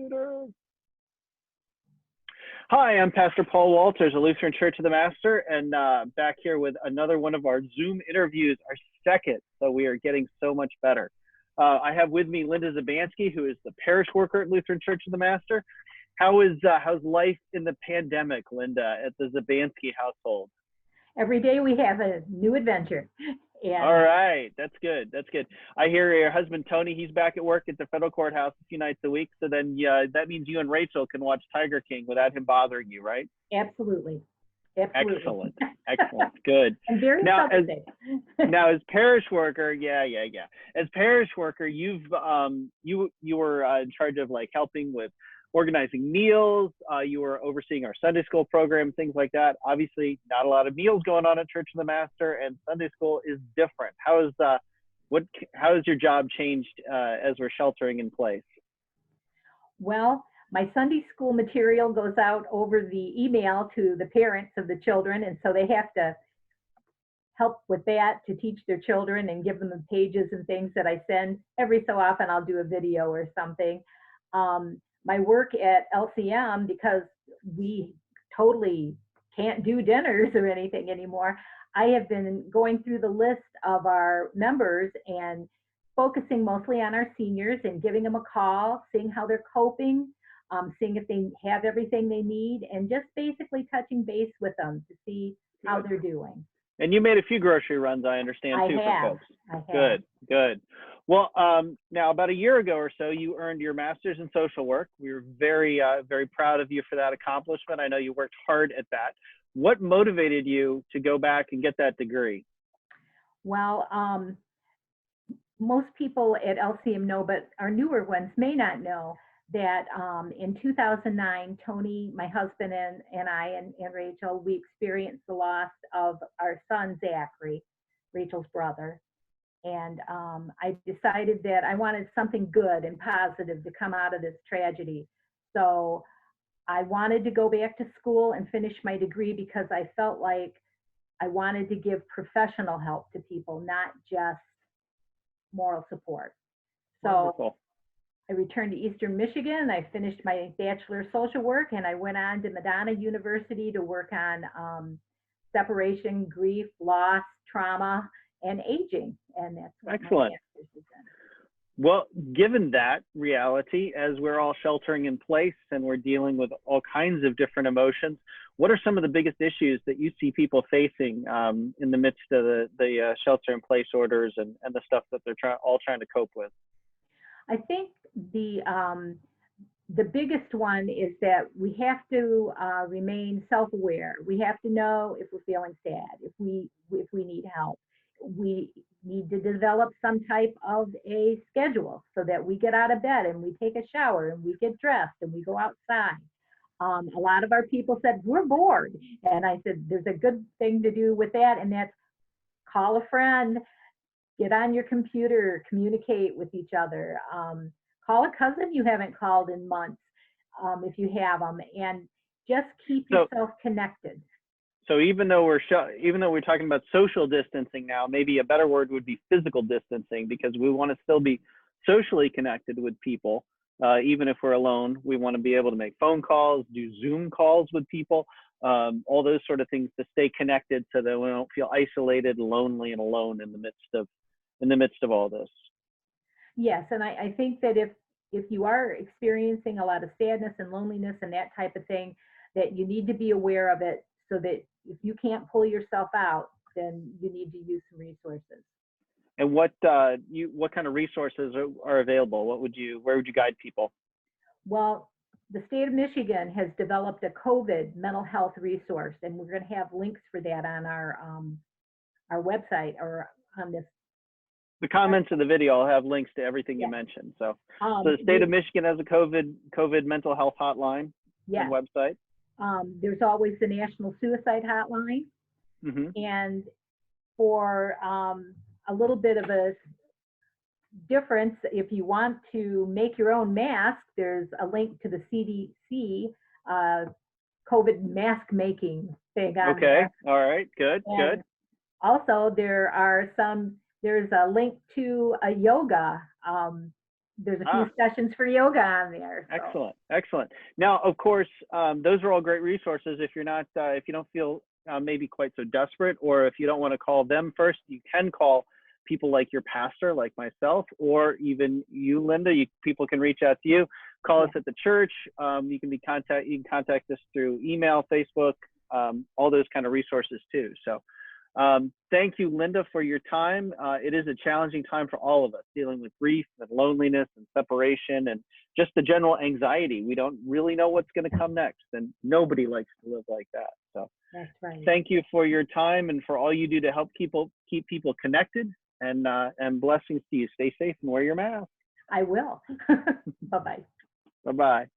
computer. Hi, I'm Pastor Paul Walters, a Lutheran Church of the Master, and back here with another one of our Zoom interviews, our second, so we are getting so much better. I have with me Linda Dzbanski, who is the Parish Worker at Lutheran Church of the Master. How's life in the pandemic, Linda, at the Dzbanski household? Every day we have a new adventure. And all right, that's good. That's good. I hear your husband Tony, he's back at work at the federal courthouse a few nights a week. So then that means you and Rachel can watch Tiger King without him bothering you, right? Absolutely. Absolutely. Excellent. Excellent. Good. And very now, as parish worker, as parish worker, you were in charge of like helping with organizing meals. You were overseeing our Sunday school program, things like that. Obviously, not a lot of meals going on at Church of the Master, and Sunday school is different. How has your job changed as we're sheltering in place? Well, my Sunday school material goes out over the email to the parents of the children, and so they have to help with that to teach their children and give them the pages and things that I send. Every so often, I'll do a video or something. My work at LCM, because we totally can't do dinners or anything anymore, I have been going through the list of our members and focusing mostly on our seniors and giving them a call, seeing how they're coping, seeing if they have everything they need, and just basically touching base with them to see how they're doing. And you made a few grocery runs, I understand, too, for folks. I have. Good, good. Well, now about a year ago or so, you earned your master's in social work. We were very, very proud of you for that accomplishment. I know you worked hard at that. What motivated you to go back and get that degree? Well, most people at LCM know, but our newer ones may not know that in 2009, Tony, my husband, and I, and Rachel, we experienced the loss of our son, Zachary, Rachel's brother. And I decided that I wanted something good and positive to come out of this tragedy. So I wanted to go back to school and finish my degree because I felt like I wanted to give professional help to people, not just moral support. So wonderful. I returned to Eastern Michigan. I finished my Bachelor of Social Work, and I went on to Madonna University to work on separation, grief, loss, trauma, and aging. And that's what excellent. My master's is in. Well, given that reality, as we're all sheltering in place and we're dealing with all kinds of different emotions, what are some of the biggest issues that you see people facing in the midst of the shelter-in-place orders and the stuff that they're all trying to cope with? I think the biggest one is that we have to remain self-aware. We have to know if we're feeling sad, if we need help. We need to develop some type of a schedule so that we get out of bed and we take a shower and we get dressed and we go outside. A lot of our people said, we're bored. And I said, there's a good thing to do with that, and that's call a friend, get on your computer, communicate with each other. Call a cousin you haven't called in months, if you have them, and just keep yourself connected. So even though we're talking about social distancing now, maybe a better word would be physical distancing, because we want to still be socially connected with people. Even if we're alone, we want to be able to make phone calls, do Zoom calls with people, all those sort of things to stay connected so that we don't feel isolated, lonely, and alone in the midst of all this. Yes, and I think that if you are experiencing a lot of sadness and loneliness and that type of thing, that you need to be aware of it, so that if you can't pull yourself out, then you need to use some resources. And what kind of resources are available? Where would you guide people? Well, the state of Michigan has developed a COVID mental health resource, and we're going to have links for that on our website or on this. The comments of the video will have links to everything you mentioned. So, the state of Michigan has a COVID mental health hotline and website. There's always the National Suicide Hotline. Mm-hmm. And for a little bit of a difference, if you want to make your own mask, there's a link to the CDC COVID mask making thing on there. All right, good. Also, there's a link to a yoga there's a few sessions for yoga on there. So. Excellent, excellent. Now, of course, those are all great resources. If you're not, if you don't feel maybe quite so desperate, or if you don't want to call them first, you can call people like your pastor, like myself, or even you, Linda. People can reach out to you. Call us at the church. You can contact us through email, Facebook, all those kind of resources too. So. Thank you, Linda, for your time. It is a challenging time for all of us, dealing with grief and loneliness and separation and just the general anxiety. We don't really know what's going to come next, and nobody likes to live like that. So that's right. Thank you for your time and for all you do to help keep people connected, and blessings to you. Stay safe and wear your mask. I will. Bye-bye. Bye-bye.